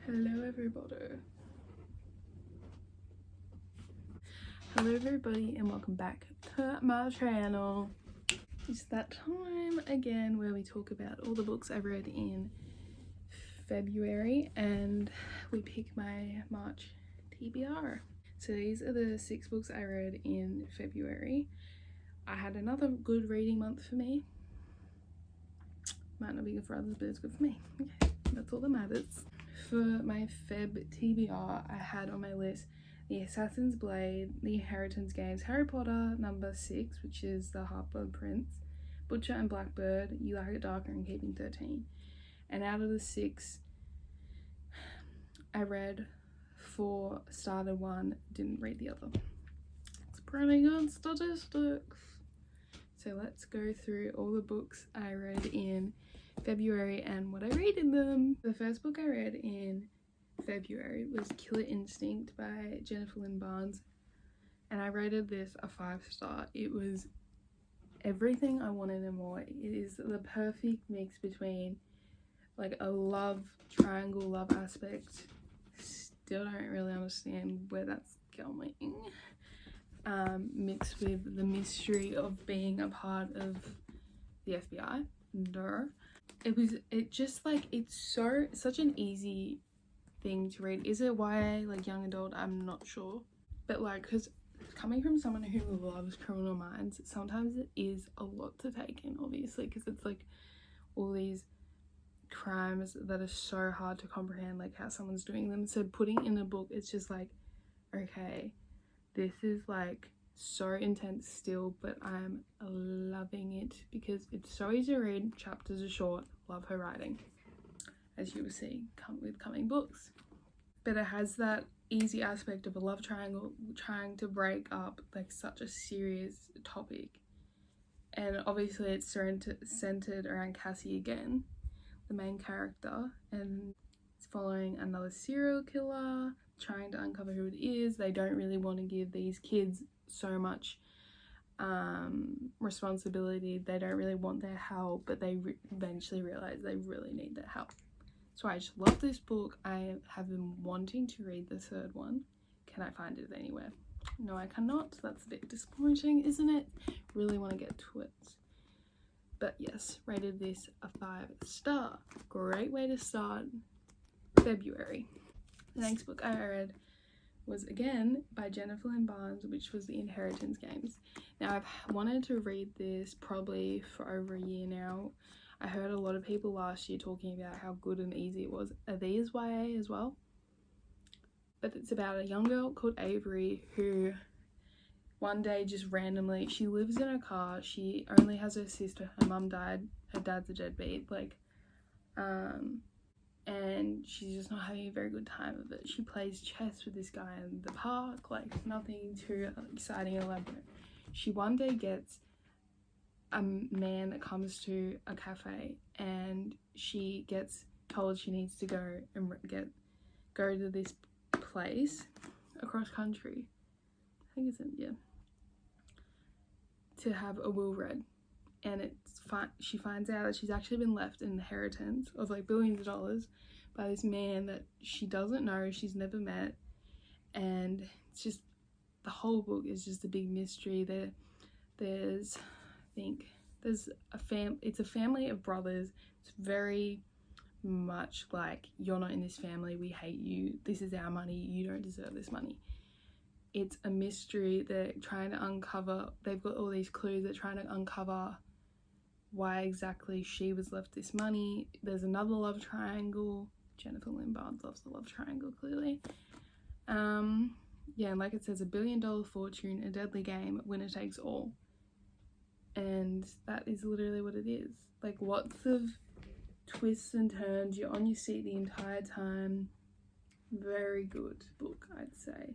Hello everybody and welcome back to my channel. It's that time again where we talk about all the books I read in February and we pick my March TBR. So these are the 6 books I read in February. I had another good reading month for me. Might not be good for others, but it's good for me. Okay, that's all that matters. For my Feb TBR, I had on my list The Assassin's Blade, The Inheritance Games, Harry Potter number 6, which is The Half-Blood Prince, Butcher and Blackbird, You Like It Darker, and Keeping 13. And out of the 6, I read 4, started 1, didn't read the other. It's pretty good statistics. So let's go through all the books I read in February and what I rated them. The first book I read in February was Killer Instinct by Jennifer Lynn Barnes, and I rated this a 5-star. It was everything I wanted and more. It is the perfect mix between like a love triangle, love aspect. Still don't really understand where that's going. Mixed with the mystery of being a part of the FBI. It's such an easy thing to read. Is it YA, like young adult? I'm not sure, but like, because coming from someone who loves Criminal Minds, sometimes it is a lot to take in, obviously, because it's like all these crimes that are so hard to comprehend, like how someone's doing them. So putting in a book, it's just like, okay, this is like so intense still, but I'm loving it because it's so easy to read, chapters are short. Love her writing, as you will see with coming books. But it has that easy aspect of a love triangle trying to break up like such a serious topic, and obviously it's centered around Cassie again, the main character, and it's following another serial killer trying to uncover who it is. They don't really want to give these kids so much responsibility. They don't really want their help, but they eventually realize they really need their help. So I just love this book. I have been wanting to read the 3rd one. Can I find it anywhere? No, I cannot. That's a bit disappointing, isn't it? Really want to get to it. But yes, rated this a 5-star. Great way to start February. The next book I read was again by Jennifer Lynn Barnes, which was The Inheritance Games. Now I've wanted to read this probably for over a year now. I heard a lot of people last year talking about how good and easy it was. Are these YA as well? But it's about a young girl called Avery who one day just randomly, she lives in a car, she only has her sister, her mum died, her dad's a deadbeat, like and she's just not having a very good time of it. She plays chess with this guy in the park, like nothing too exciting or elaborate. She one day gets a man that comes to a cafe and she gets told she needs to go and go to this place across country, I think it's India, to have a will read. And she finds out that she's actually been left an inheritance of like billions of dollars by this man that she doesn't know, she's never met. And it's just, the whole book is just a big mystery. There's it's a family of brothers. It's very much like, you're not in this family, we hate you, this is our money, you don't deserve this money. It's a mystery. They're trying to uncover, they've got all these clues, they're trying to uncover why exactly she was left this money. There's another love triangle. Jennifer Lynn Barnes loves the love triangle, clearly. Yeah, and like it says, $1 billion fortune, a deadly game, winner takes all. And that is literally what it is. Like, lots of twists and turns, you're on your seat the entire time. Very good book, I'd say.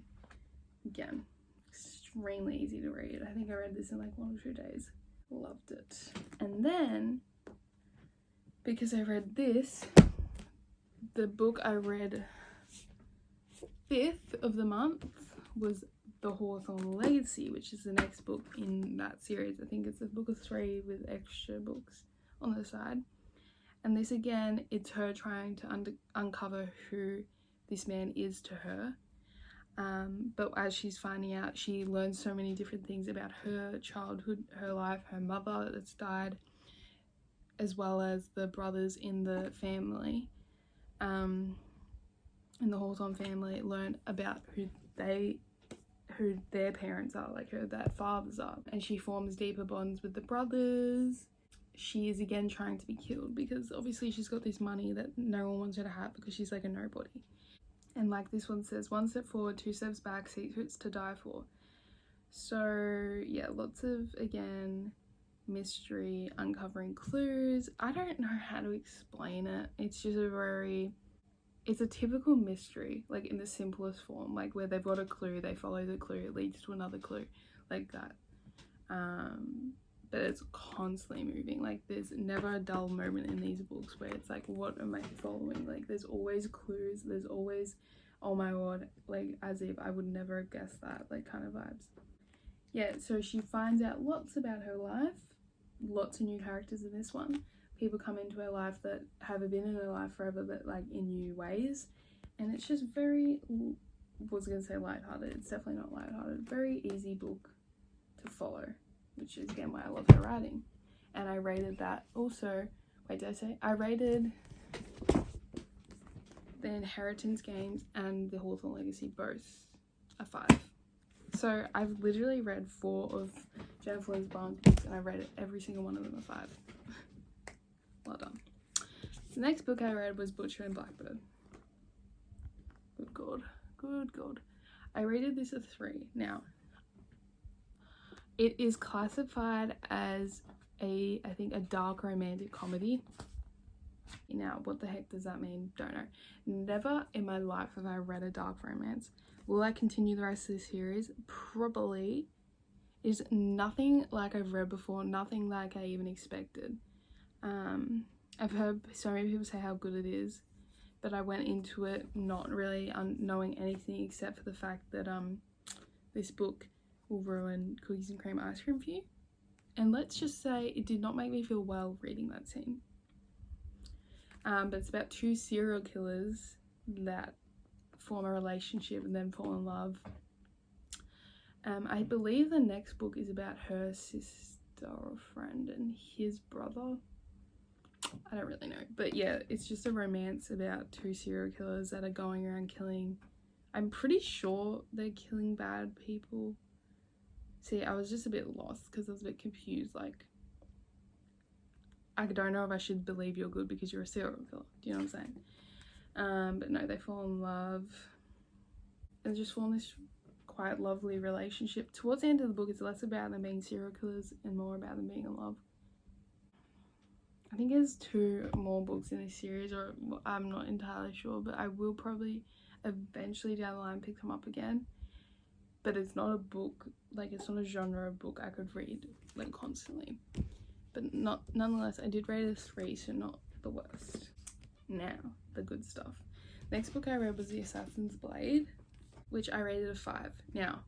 Again, extremely easy to read. I think I read this in like 1 or 2 days. Loved it. And then, because I read this, the book I read 5th of the month was The Hawthorne Legacy, which is the next book in that series. I think it's a book of 3 with extra books on the side. And this again, it's her trying to uncover who this man is to her. But as she's finding out, she learns so many different things about her childhood, her life, her mother that's died, as well as the brothers in the family, in the Hawthorne family, learn about who their parents are, like who their fathers are, and she forms deeper bonds with the brothers. She is again trying to be killed because obviously she's got this money that no one wants her to have because she's like a nobody. And like this one says, 1 step forward, 2 steps back, secrets to die for. So yeah, lots of, again, mystery, uncovering clues. I don't know how to explain it. It's just it's a typical mystery, like in the simplest form, like where they've got a clue, they follow the clue, it leads to another clue, like that. But it's constantly moving. Like there's never a dull moment in these books where it's like, what am I following? Like there's always clues, there's always, oh my god, like as if I would never have guessed that, like kind of vibes. Yeah, so she finds out lots about her life, lots of new characters in this one. People come into her life that haven't been in her life forever, but like in new ways. And it's just very, was gonna say lighthearted, it's definitely not lighthearted, very easy book to follow, which is again why I love her writing. And I rated that also, wait, did I say? I rated the Inheritance Games and the Hawthorne Legacy both a 5. So I've literally read 4 of Jennifer Lynn Barnes' books and I rated every single one of them a 5. Well done. The next book I read was Butcher and Blackbird. Good god, good god. I rated this a 3. Now, it is classified as I think a dark romantic comedy. Now, what the heck does that mean? Don't know. Never in my life have I read a dark romance. Will I continue the rest of the series? Probably. It's nothing like I've read before, nothing like I even expected. I've heard so many people say how good it is, but I went into it not really knowing anything except for the fact that this book will ruin cookies and cream ice cream for you. And let's just say it did not make me feel well reading that scene. But it's about 2 serial killers that form a relationship and then fall in love. I believe the next book is about her sister or friend and his brother. I don't really know, but yeah, it's just a romance about 2 serial killers that are going around killing. I'm pretty sure they're killing bad people. See, I was just a bit lost because I was a bit confused, like I don't know if I should believe you're good because you're a serial killer, do you know what I'm saying? But no, they fall in love and just form this quite lovely relationship. Towards the end of the book, it's less about them being serial killers and more about them being in love. I think there's 2 more books in this series, or I'm not entirely sure, but I will probably eventually down the line pick them up again. But it's not a book, like it's not a genre of book I could read like constantly. But nonetheless, I did rate it a 3, so not the worst. Now, the good stuff. Next book I read was The Assassin's Blade, which I rated a 5. Now,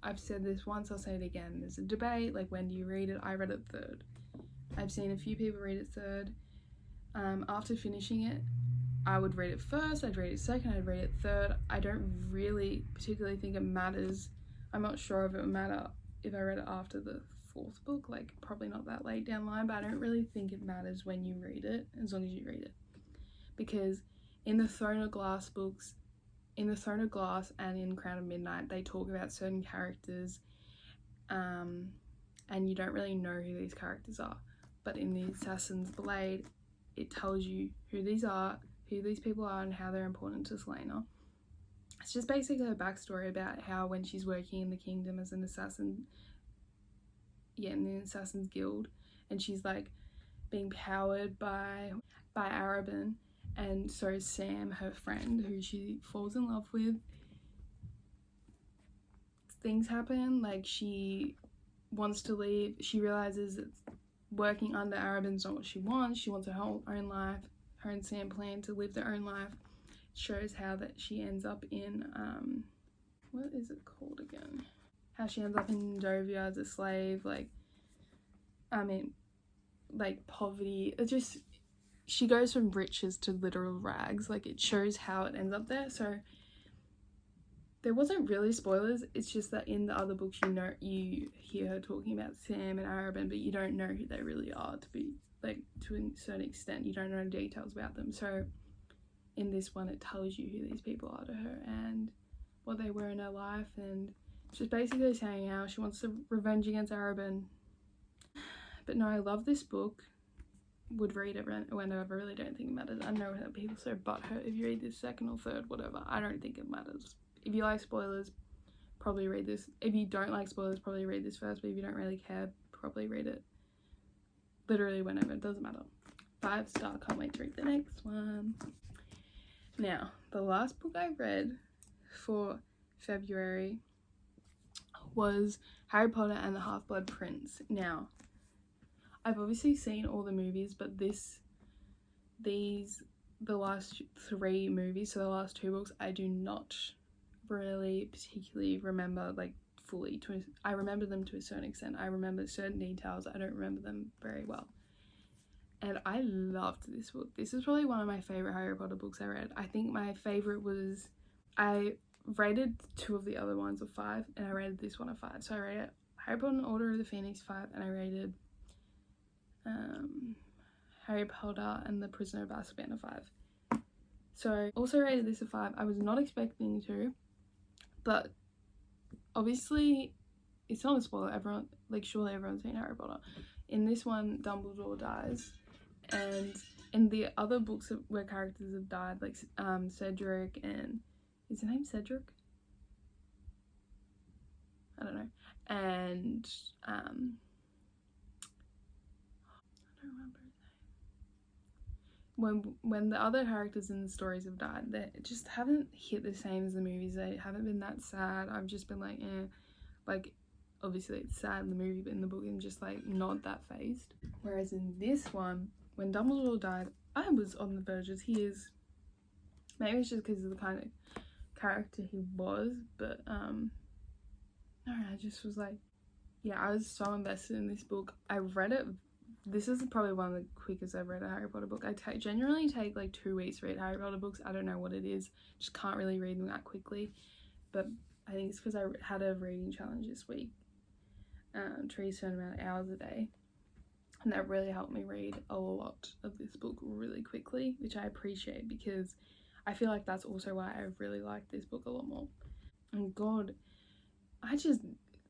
I've said this once, I'll say it again. There's a debate, like when do you read it? I read it 3rd. I've seen a few people read it 3rd. After finishing it, I would read it 1st, I'd read it 2nd, I'd read it 3rd. I don't really particularly think it matters. I'm not sure if it would matter if I read it after the 4th book, like probably not that late down the line, but I don't really think it matters when you read it, as long as you read it. Because in the Throne of Glass books, in the Throne of Glass and in Crown of Midnight, they talk about certain characters, and you don't really know who these characters are. But in The Assassin's Blade, it tells you who these are, who these people are, and how they're important to Selena. It's just basically a backstory about how when she's working in the kingdom as an assassin, in the Assassin's Guild, and she's like being powered by Arabin, and so is Sam, her friend, who she falls in love with. Things happen, like she wants to leave, she realizes that working under Arabin's not what she wants her whole own life. Her and Sam plan to live their own life. It shows how that she ends up in what is it called again? How she ends up in Dovia as a slave, like, I mean, like poverty. It just, she goes from riches to literal rags. Like, it shows how it ends up there. So there wasn't really spoilers. It's just that in the other books, you hear her talking about Sam and Arabin, but you don't know who they really are, to be like, to a certain extent. You don't know details about them. So in this one, it tells you who these people are to her and what they were in her life, and she's basically saying how she wants to revenge against Arabin. But no, I love this book. Would read it whenever. I really don't think it matters. I know that people are so butthurt if you read this second or third, whatever. I don't think it matters. If you like spoilers, probably read this. If you don't like spoilers, probably read this first. But if you don't really care, probably read it literally whenever. It doesn't matter. 5-star. Can't wait to read the next one. Now, the last book I read for February was Harry Potter and the Half-Blood Prince. Now, I've obviously seen all the movies, but the last 3 movies, so the last 2 books, I do not really particularly remember, like, fully. I remember them to a certain extent. I remember certain details. I don't remember them very well. And I loved this book. This is probably one of my favourite Harry Potter books I read. I think my favourite was, I rated 2 of the other ones a 5, and I rated this one a 5. So I rated Harry Potter and Order of the Phoenix 5, and I rated Harry Potter and the Prisoner of Azkaban a 5. So I also rated this a 5. I was not expecting to, but obviously it's not a spoiler. Everyone, like, surely everyone's seen Harry Potter. In this one, Dumbledore dies. And in the other books where characters have died, like Cedric and... Is his name Cedric? I don't know. And... I don't remember his name. When the other characters in the stories have died, they just haven't hit the same as the movies. They haven't been that sad. I've just been like, eh. Like, obviously it's sad in the movie, but in the book I'm just like not that phased. Whereas in this one, when Dumbledore died, I was on the verge of tears. Maybe it's just because of the kind of character he was, but no, I just was like, yeah, I was so invested in this book. I read it. This is probably one of the quickest I've read a Harry Potter book. I generally take like 2 weeks to read Harry Potter books. I don't know what it is, just can't really read them that quickly, but I think it's because I had a reading challenge this week to read a certain amount of hours a day, and that really helped me read a lot of this book really quickly, which I appreciate, because I feel like that's also why I really like this book a lot more. And God,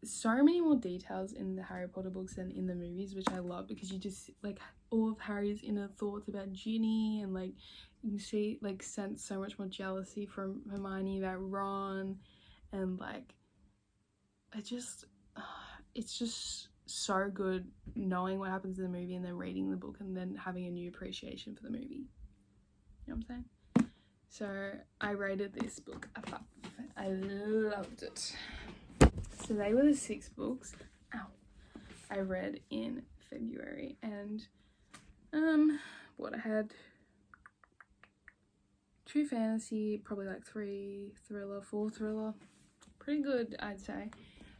so many more details in the Harry Potter books than in the movies, which I love, because you just, like, all of Harry's inner thoughts about Ginny, and like you can see, like, sense so much more jealousy from Hermione about Ron, and like it's just so good knowing what happens in the movie and then reading the book and then having a new appreciation for the movie. You know what I'm saying? So I rated this book a 5. I loved it. So they were the 6 books I read in February, and what I had 2 fantasy, probably like 3 thriller, 4 thriller. Pretty good, I'd say.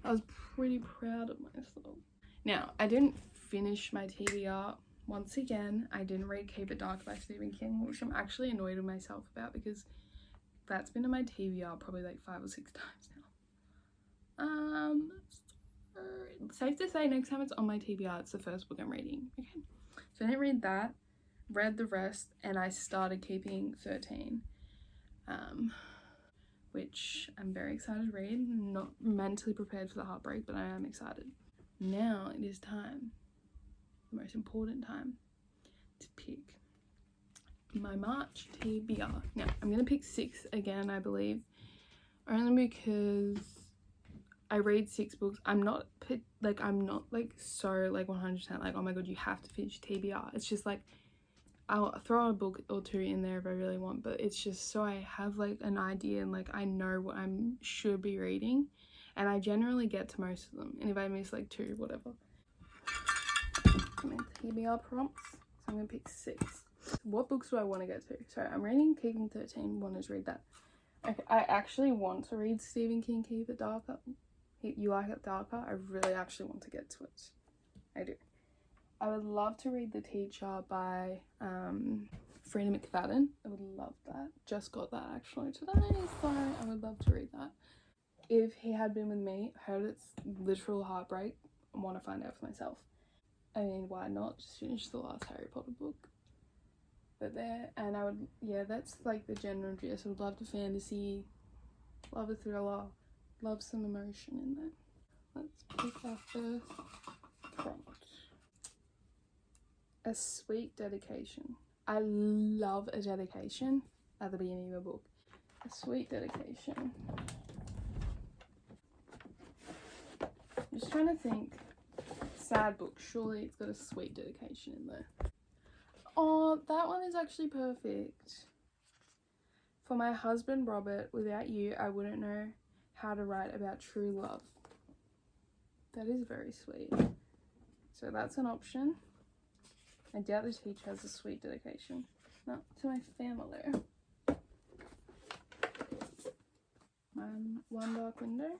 I was pretty proud of myself. Now, I didn't finish my TBR. Once again, I didn't read Keep It Dark by Stephen King, which I'm actually annoyed with myself about, because that's been in my TBR probably like 5 or 6 times now. Safe to say, next time it's on my TBR, it's the first book I'm reading. Okay, so I didn't read that, read the rest, and I started Keeping 13. Which I'm very excited to read. Not mentally prepared for the heartbreak, but I am excited. Now it is time, the most important time, to pick my March TBR. Now I'm gonna pick 6 again, I believe, only because I read 6 books. I'm not like so like 100% like, oh my god, you have to finish TBR. It's just like, I'll throw a book or 2 in there if I really want, but it's just so I have like an idea and like I know what I should be reading, and I generally get to most of them, and if I miss like 2, whatever. I'm in TBR prompts, so I'm gonna pick 6. What books do I want to get to? So I'm reading Keeping 13, want to read that. Okay, I actually want to read Stephen King Keep It Darker. You Like It Darker. I really actually want to get to it. I do. I would love to read The Teacher by Frida McFadden. I would love that. Just got that actually today, so I would love to read that. If He Had Been With Me, heard it's literal heartbreak. I want to find out for myself. I mean, why not just finish the last Harry Potter book? But there, and I would, yeah, that's like the general gist. I would love the fantasy, love a thriller, love some emotion in there. Let's pick our first prompt. A sweet dedication. I love a dedication at the beginning of a book. A sweet dedication. I'm just trying to think. Sad book. Surely it's got a sweet dedication in there. Oh, that one is actually perfect. For my husband Robert, without you, I wouldn't know how to write about true love. That is very sweet. So that's an option. I doubt The Teacher has a sweet dedication. Not to my family. One Dark Window.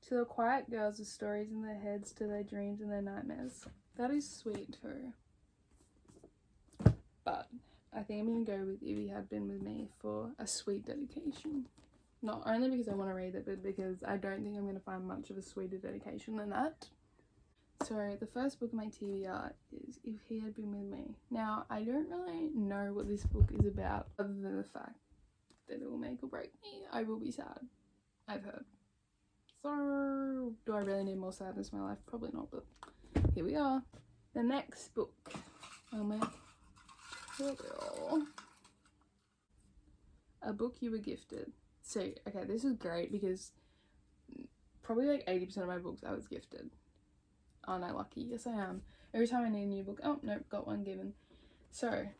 To the quiet girls with stories in their heads, to their dreams and their nightmares. That is sweet too. But I think I'm going to go with If He Had Been With Me for a sweet dedication. Not only because I want to read it, but because I don't think I'm going to find much of a sweeter dedication than that. So the first book of my TBR is If He Had Been With Me. Now, I don't really know what this book is about, other than the fact that it will make or break me. I will be sad, I've heard. So, do I really need more sadness in my life? Probably not, but here we are. The next book. Oh my. A Book You Were Gifted. So, okay, this is great because probably like 80% of my books I was gifted. Aren't I lucky? Yes, I am. Every time I need a new book, oh, nope, got one given. So, I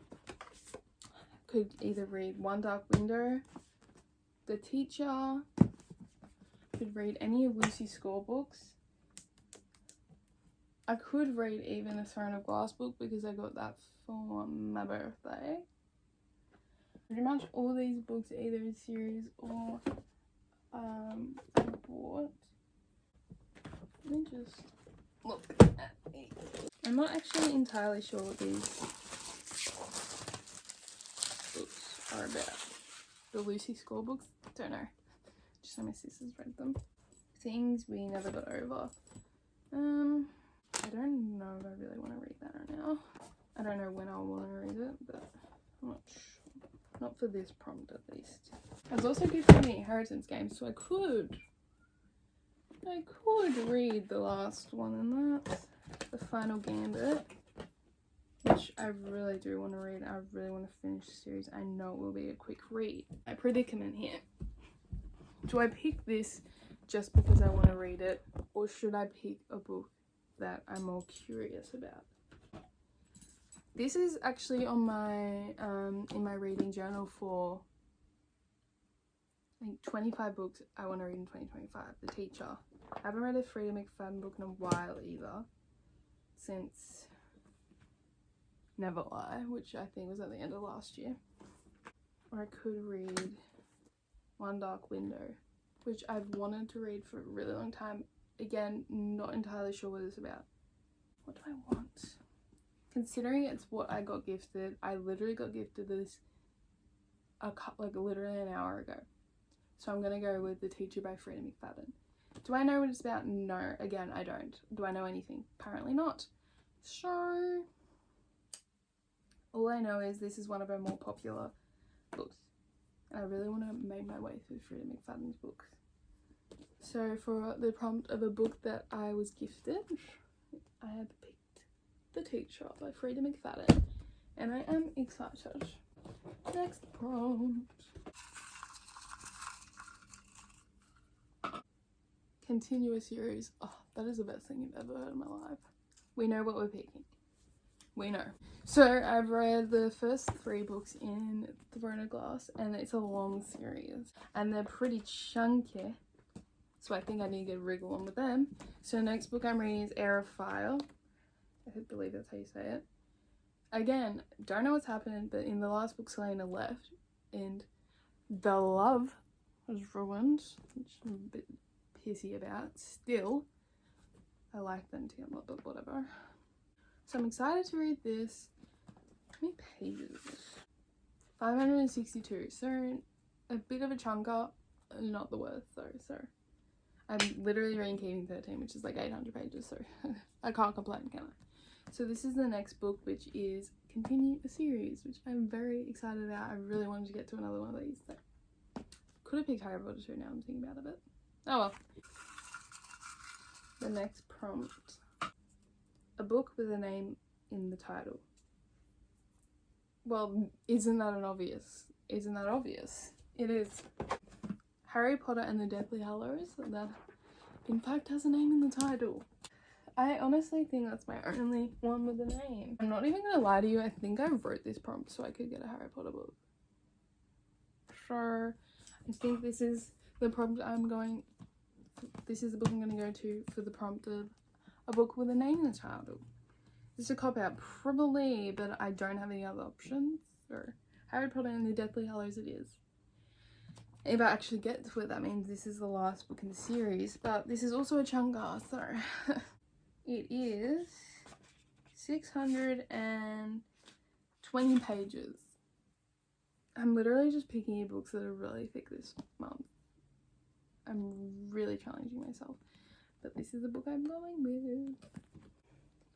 could either read One Dark Window, The Teacher, could read any of Lucy's Score books. I could read even a Throne of Glass book because I got that for my birthday. Pretty much all these books are either a series or I bought. Let me just look at these. I'm not actually entirely sure what these books are about. The Lucy Score books? Don't know. Just so my sisters read them. Things We Never Got Over. I don't know if I really want to read that right now. I don't know when I'll want to read it, but I'm not sure. Not for this prompt, at least. I was also gifted the Inheritance game, so I could read the last one, and that's The Final Gambit, which I really do want to read. I really want to finish the series. I know it will be a quick read. My predicament here. Do I pick this just because I want to read it, or should I pick a book that I'm more curious about? This is actually on my in my reading journal for I think 25 books I want to read in 2025. The Teacher. I haven't read a Frida McFadden book in a while either, since Never Lie, which I think was at the end of last year. Or I could read One Dark Window, which I've wanted to read for a really long time. Again, not entirely sure what it's about. What do I want? Considering it's what I got gifted, I literally got gifted this like literally an hour ago. So I'm gonna go with The Teacher by Frida McFadden. Do I know what it's about? No. Again, I don't. Do I know anything? Apparently not. So all I know is this is one of her more popular books. And I really want to make my way through Frida McFadden's books. So for the prompt of a book that I was gifted, I have picked The Teacher by Frida McFadden, and I am excited. Next prompt. Continue a series. Oh, that is the best thing you've ever heard in my life. We know what we're picking. We know. So I've read the first 3 books in Throne of Glass, and it's a long series, and they're pretty chunky. So I think I need to get a wriggle on with them. So the next book I'm reading is Heir of Fire. I believe that's how you say it. Again, don't know what's happened, but in the last book Selena left, and the love was ruined, which I'm a bit pissy about. Still, I like them together, but whatever. So I'm excited to read this. How many pages? 562. So a bit of a chunker, not the worst though. So I'm literally reading Keeping 13, which is like 800 pages. So I can't complain, can I? So this is the next book, which is continue a series, which I'm very excited about. I really wanted to get to another one of these. So could have picked Harry Potter too, now I'm thinking about it. Oh well. The next prompt. A book with a name in the title. Well, isn't that obvious? Isn't that obvious? It is. Harry Potter and the Deathly Hallows. That, in fact, has a name in the title. I honestly think that's my only one with a name. I'm not even gonna lie to you, I think I wrote this prompt so I could get a Harry Potter book. So, I think this is the prompt this is the book I'm gonna go to for the prompt of a book with a name in the title. This is a cop out, probably, but I don't have any other options. So, Harry Potter and the Deathly Hallows it is. If I actually get to it, that means this is the last book in the series, but this is also a chunker, so it is 620 pages. I'm literally just picking books that are really thick this month. I'm really challenging myself, but this is the book I'm going with.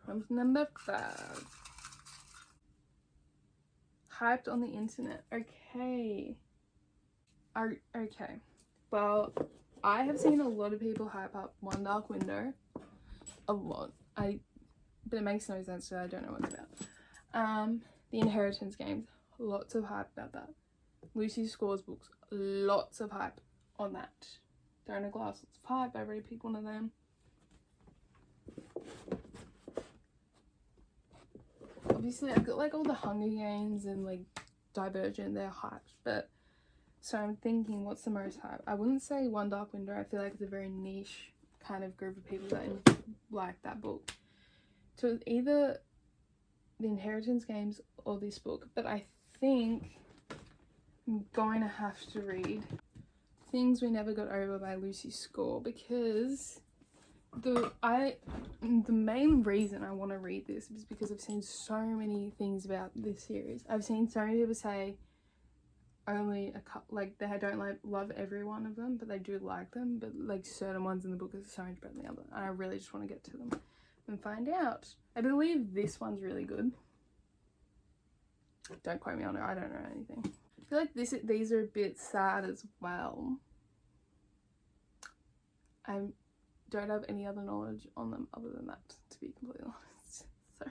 Prompt number 5. Hyped on the internet. Okay. Okay. Well, I have seen a lot of people hype up One Dark Window. A lot. But it makes no sense, so I don't know what it's about. The Inheritance Games. Lots of hype about that. Lucy Score's books. Lots of hype on that. Throne of Glass. Lots of hype. I've already picked one of them. Obviously, I've got like all the Hunger Games and like Divergent, they're hyped, but so I'm thinking, what's the most hype? I wouldn't say One Dark Window. I feel like it's a very niche kind of group of people that like that book. So it's either the Inheritance Games or this book, but I think I'm going to have to read Things We Never Got Over by Lucy Score, because the main reason I want to read this is because I've seen so many things about this series. I've seen so many people say only a couple, like they don't love every one of them, but they do like them, but like certain ones in the book are so much better than the other, and I really just want to get to them and find out. I believe this one's really good. Don't quote me on it, I don't know anything. I feel like these are a bit sad as well. I don't have any other knowledge on them other than that, to be completely honest. So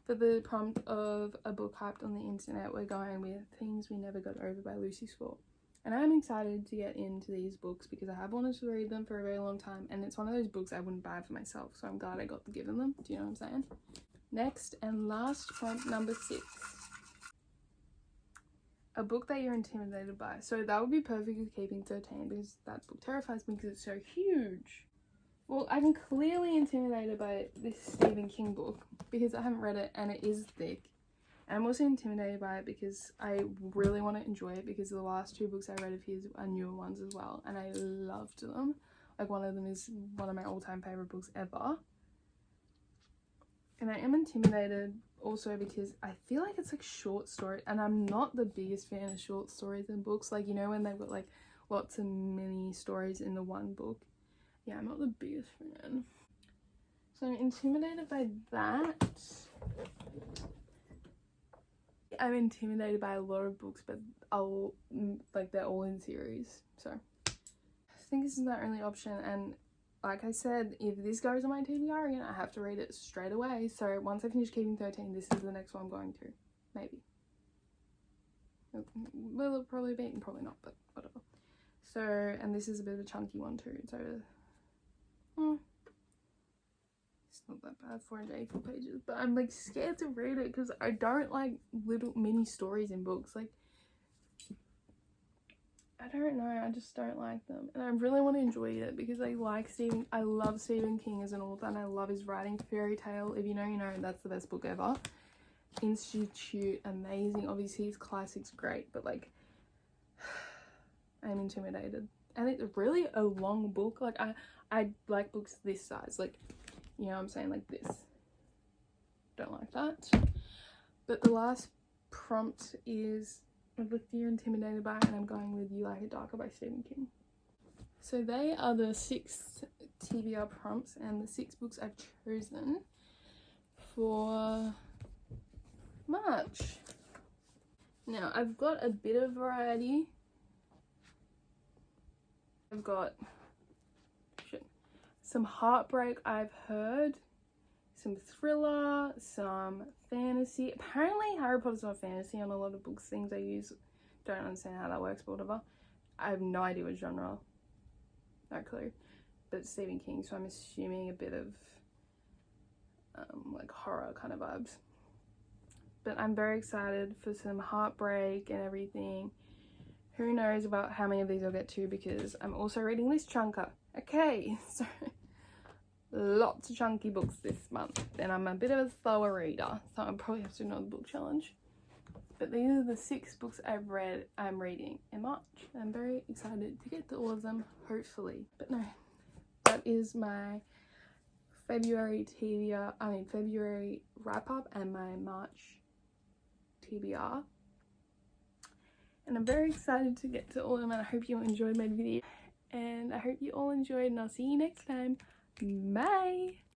for the prompt of a book hyped on the internet, we're going with Things We Never Got Over by Lucy Score. And I'm excited to get into these books because I have wanted to read them for a very long time, and it's one of those books I wouldn't buy for myself, so I'm glad I got given them. Do you know what I'm saying? Next and last prompt, number 6. A book that you're intimidated by. So that would be perfect with Keeping 13 because that book terrifies me because it's so huge. Well, I'm clearly intimidated by this Stephen King book because I haven't read it and it is thick. And I'm also intimidated by it because I really want to enjoy it because the last 2 books I read of his are newer ones as well, and I loved them. Like, one of them is one of my all-time favorite books ever. And I am intimidated also because I feel like it's like short story, and I'm not the biggest fan of short stories in books. Like, you know, when they've got like lots of mini stories in the one book. Yeah, I'm not the biggest fan. So I'm intimidated by that. I'm intimidated by a lot of books, but they're all in series. So I think this is my only option, and like I said, if this goes on my TBR again, I have to read it straight away. So once I finish Keeping 13, this is the next one I'm going to. Maybe. Will it probably be? Probably not, but whatever. So, and this is a bit of a chunky one too. So, it's not that bad, 484 pages. But I'm like scared to read it because I don't like little mini stories in books. Like, I don't know, I just don't like them, and I really want to enjoy it because I love Stephen King as an author, and I love his writing. Fairy Tale, if you know, you know, that's the best book ever. Institute, amazing. Obviously his classics, great, but like I'm intimidated, and it's really a long book. Like I like books this size, like, you know what I'm saying, like this. don't like that. But the last prompt is a book you're intimidated by, and I'm going with You Like It Darker by Stephen King. So they are the 6 TBR prompts and the 6 books I've chosen for March. Now I've got a bit of variety. I've got some heartbreak I've heard, some thriller, some fantasy. Apparently Harry Potter's not fantasy on a lot of books, things I use. Don't understand how that works, but whatever. I have no idea what genre. No clue. But it's Stephen King, so I'm assuming a bit of like horror kind of vibes. But I'm very excited for some heartbreak and everything. Who knows about how many of these I'll get to, because I'm also reading this chunker. Okay, so lots of chunky books this month, and I'm a bit of a slower reader, so I'll probably have to do another book challenge. But these are the 6 books I'm reading in March. I'm very excited to get to all of them, hopefully. But no, that is my February wrap up and my March TBR. And I'm very excited to get to all of them, and I hope you all enjoyed my video. And I hope you all enjoyed, and I'll see you next time. Bye!